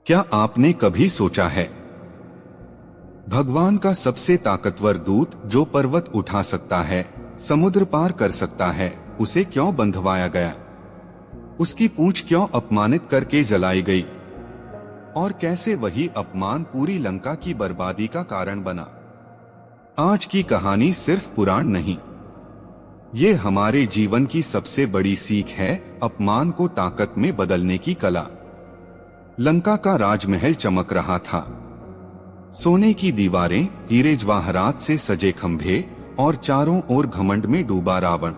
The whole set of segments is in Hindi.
क्या आपने कभी सोचा है, भगवान का सबसे ताकतवर दूत जो पर्वत उठा सकता है, समुद्र पार कर सकता है, उसे क्यों बंधवाया गया? उसकी पूंछ क्यों अपमानित करके जलाई गई? और कैसे वही अपमान पूरी लंका की बर्बादी का कारण बना? आज की कहानी सिर्फ पुराण नहीं, ये हमारे जीवन की सबसे बड़ी सीख है, अपमान को ताकत में बदलने की कला। लंका का राजमहल चमक रहा था। सोने की दीवारें, हीरे जवाहरात से सजे खंभे और चारों ओर घमंड में डूबा रावण।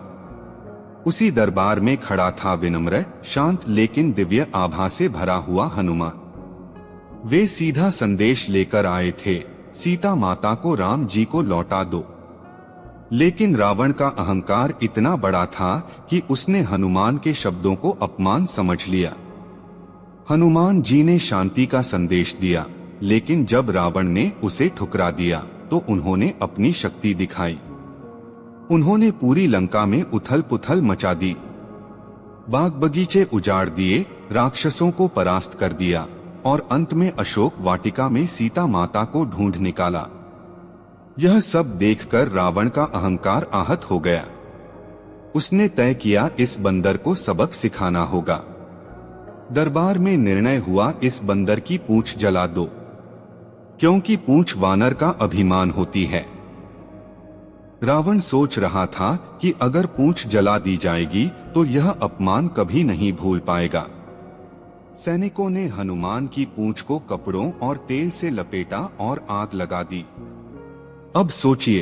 उसी दरबार में खड़ा था विनम्र, शांत लेकिन दिव्य आभा से भरा हुआ हनुमान। वे सीधा संदेश लेकर आए थे, सीता माता को राम जी को लौटा दो। लेकिन रावण का अहंकार इतना बड़ा था कि उसने हनुमान के शब्दों को अपमान समझ लिया। हनुमान जी ने शांति का संदेश दिया, लेकिन जब रावण ने उसे ठुकरा दिया तो उन्होंने अपनी शक्ति दिखाई। उन्होंने पूरी लंका में उथल पुथल मचा दी, बाग बगीचे उजाड़ दिए, राक्षसों को परास्त कर दिया और अंत में अशोक वाटिका में सीता माता को ढूंढ निकाला। यह सब देखकर रावण का अहंकार आहत हो गया। उसने तय किया, इस बंदर को सबक सिखाना होगा। दरबार में निर्णय हुआ, इस बंदर की पूंछ जला दो, क्योंकि पूंछ वानर का अभिमान होती है। रावण सोच रहा था कि अगर पूंछ जला दी जाएगी तो यह अपमान कभी नहीं भूल पाएगा। सैनिकों ने हनुमान की पूंछ को कपड़ों और तेल से लपेटा और आग लगा दी। अब सोचिए,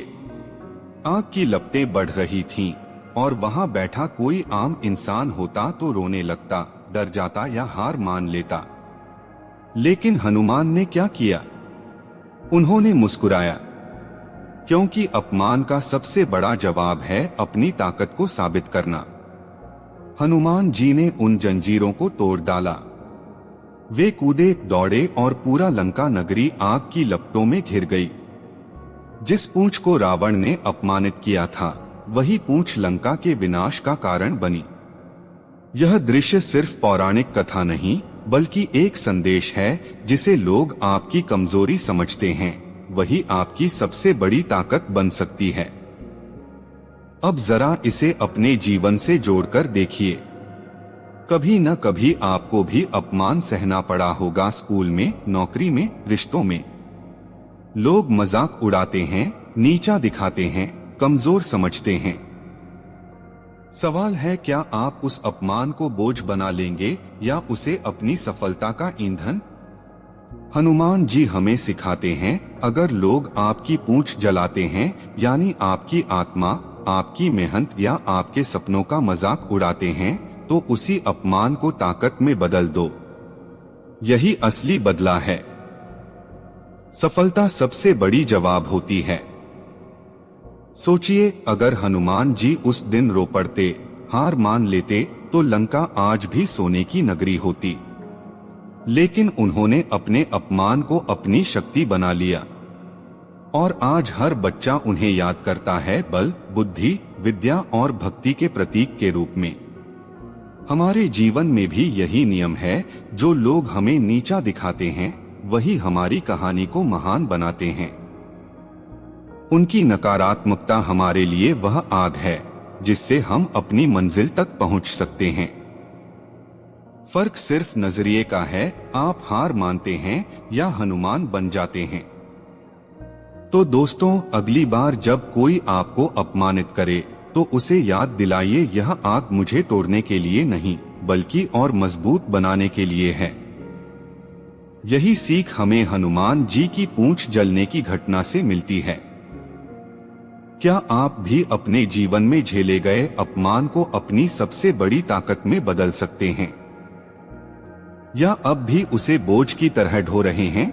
आग की लपटें बढ़ रही थीं और वहां बैठा कोई आम इंसान होता तो रोने लगता, डर जाता या हार मान लेता। लेकिन हनुमान ने क्या किया? उन्होंने मुस्कुराया, क्योंकि अपमान का सबसे बड़ा जवाब है अपनी ताकत को साबित करना। हनुमान जी ने उन जंजीरों को तोड़ डाला। वे कूदे, दौड़े और पूरा लंका नगरी आग की लपटों में घिर गई। जिस पूंछ को रावण ने अपमानित किया था, वही पूंछ लंका के विनाश का कारण बनी। यह दृश्य सिर्फ पौराणिक कथा नहीं, बल्कि एक संदेश है, जिसे लोग आपकी कमजोरी समझते हैं, वही आपकी सबसे बड़ी ताकत बन सकती है। अब जरा इसे अपने जीवन से जोड़कर देखिए। कभी न कभी आपको भी अपमान सहना पड़ा होगा, स्कूल में, नौकरी में, रिश्तों में। लोग मजाक उड़ाते हैं, नीचा दिखाते हैं, कमजोर समझते हैं। सवाल है, क्या आप उस अपमान को बोझ बना लेंगे या उसे अपनी सफलता का ईंधन? हनुमान जी हमें सिखाते हैं, अगर लोग आपकी पूंछ जलाते हैं, यानी आपकी आत्मा, आपकी मेहनत या आपके सपनों का मजाक उड़ाते हैं, तो उसी अपमान को ताकत में बदल दो। यही असली बदला है। सफलता सबसे बड़ी जवाब होती है। सोचिए, अगर हनुमान जी उस दिन रो पड़ते, हार मान लेते, तो लंका आज भी सोने की नगरी होती। लेकिन उन्होंने अपने अपमान को अपनी शक्ति बना लिया। और आज हर बच्चा उन्हें याद करता है, बल, बुद्धि, विद्या और भक्ति के प्रतीक के रूप में। हमारे जीवन में भी यही नियम है, जो लोग हमें नीचा दिखाते हैं, वही हमारी कहानी को महान बनाते हैं। उनकी नकारात्मकता हमारे लिए वह आग है, जिससे हम अपनी मंजिल तक पहुंच सकते हैं। फर्क सिर्फ नजरिए का है, आप हार मानते हैं या हनुमान बन जाते हैं। तो दोस्तों, अगली बार जब कोई आपको अपमानित करे, तो उसे याद दिलाइए, यह आग मुझे तोड़ने के लिए नहीं, बल्कि और मजबूत बनाने के लिए है। यही सीख हमें हनुमान जी की पूंछ जलने की घटना से मिलती है। क्या आप भी अपने जीवन में झेले गए अपमान को अपनी सबसे बड़ी ताकत में बदल सकते हैं? या अब भी उसे बोझ की तरह ढो रहे हैं?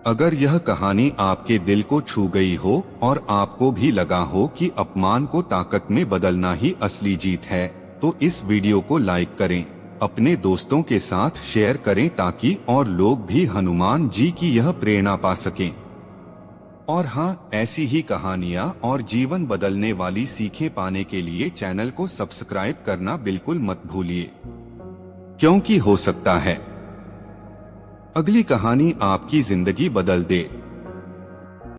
अगर यह कहानी आपके दिल को छू गई हो और आपको भी लगा हो कि अपमान को ताकत में बदलना ही असली जीत है, तो इस वीडियो को लाइक करें, अपने दोस्तों के साथ शेयर करें, ताकि और लोग भी हनुमान जी की यह प्रेरणा पा सकें। और हाँ, ऐसी ही कहानियाँ और जीवन बदलने वाली सीखें पाने के लिए चैनल को सब्सक्राइब करना बिल्कुल मत भूलिए, क्योंकि हो सकता है अगली कहानी आपकी जिंदगी बदल दे।